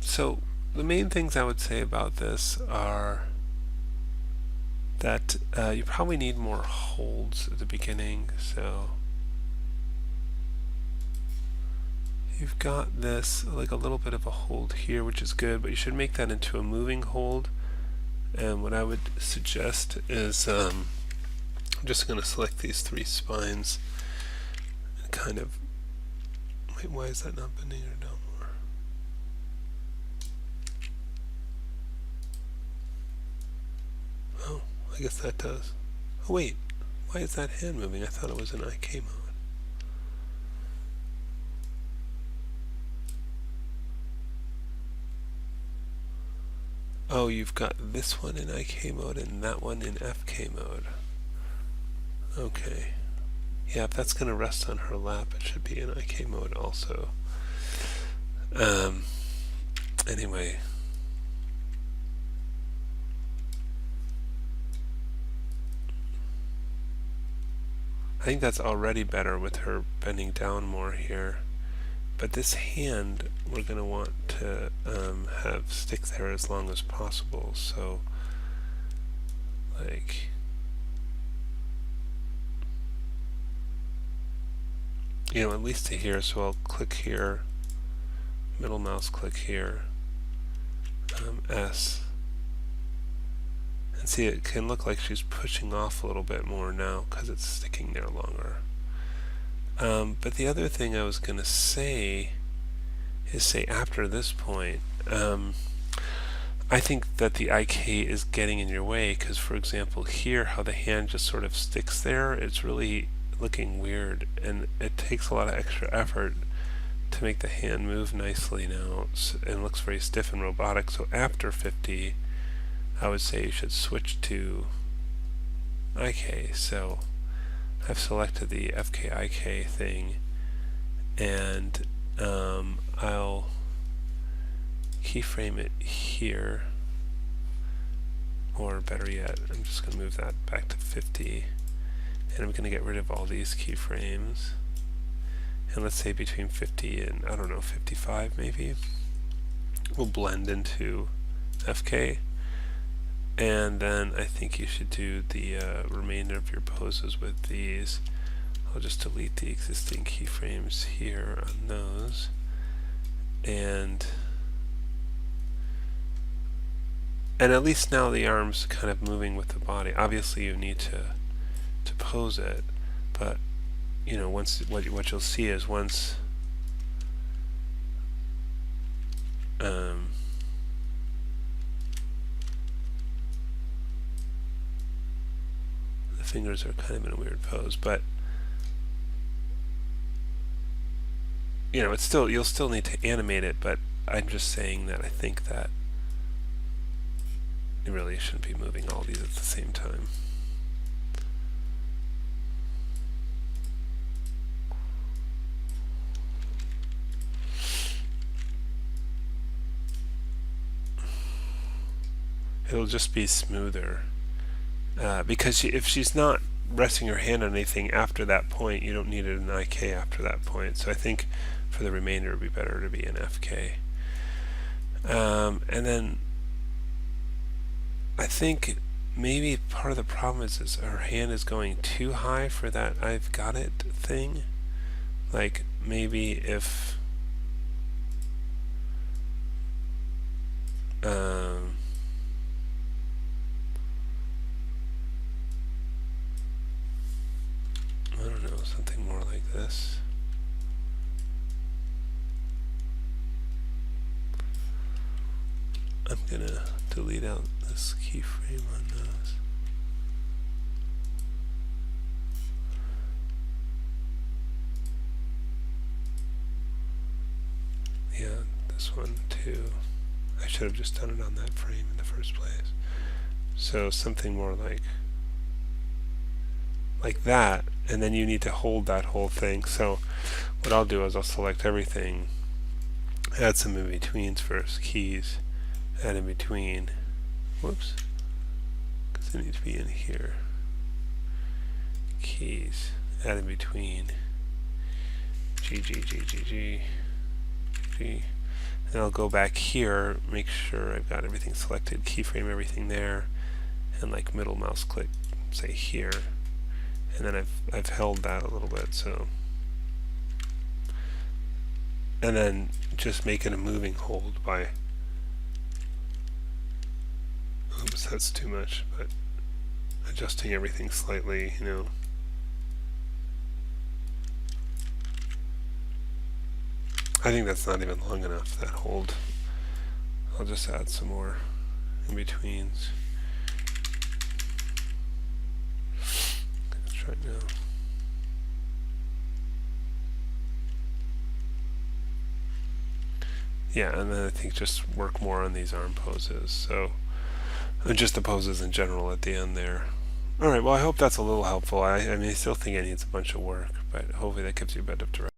So the main things I would say about this are that you probably need more holds at the beginning. So you've got this like a little bit of a hold here, which is good, but you should make that into a moving hold. And what I would suggest is I'm just going to select these three spines and kind of, wait, why is that not bending her down more? Oh, I guess that does. Oh wait, why is that hand moving? I thought it was in IK mode. Oh, you've got this one in IK mode and that one in FK mode. Okay. Yeah, if that's going to rest on her lap, it should be in IK mode also. Anyway. I think that's already better with her bending down more here. But this hand, we're going to want to have stick there as long as possible. So, like, at least to here. So I'll click here, middle mouse click here, S. And see, it can look like she's pushing off a little bit more now because it's sticking there longer. But the other thing I was going to say is, say after this point, I think that the IK is getting in your way because, for example, here, how the hand just sort of sticks there, it's really looking weird, and it takes a lot of extra effort to make the hand move nicely now, and looks very stiff and robotic. So after 50, I would say you should switch to IK. So I've selected the FK-IK thing, and I'll keyframe it here, or better yet, I'm just going to move that back to 50, and I'm going to get rid of all these keyframes, and let's say between 50 and, I don't know, 55 maybe, we'll blend into FK. And then I think you should do the remainder of your poses with these. I'll just delete the existing keyframes here on those. And at least now the arm's kind of moving with the body. Obviously you need to pose it, but once what you'll see is once fingers are kind of in a weird pose, but it's still, you'll still need to animate it, but I'm just saying that I think that you really shouldn't be moving all these at the same time. It'll just be smoother. Because if she's not resting her hand on anything after that point, you don't need it in IK after that point. So I think for the remainder it would be better to be in FK. And then I think maybe part of the problem is her hand is going too high for that I've got it thing. Like maybe if I don't know, something more like this. I'm gonna delete out this keyframe on those. Yeah, this one too. I should have just done it on that frame in the first place. So something more like that, and then you need to hold that whole thing. So what I'll do is I'll select everything, add some in-betweens first, keys, add in between, whoops, because they need to be in here, keys, add in between, G, G, G, G, G, G, Then I'll go back here, make sure I've got everything selected, keyframe everything there, and like middle mouse click, say here, and then I've held that a little bit, so, and then just make it a moving hold by, oops, that's too much, but adjusting everything slightly, you know. I think that's not even long enough, that hold. I'll just add some more in-betweens. Let's try it now. Yeah, and then I think just work more on these arm poses. So, just the poses in general at the end there. Alright, well I hope that's a little helpful. I mean, I still think it needs a bunch of work, but hopefully that gives you a bit of direction.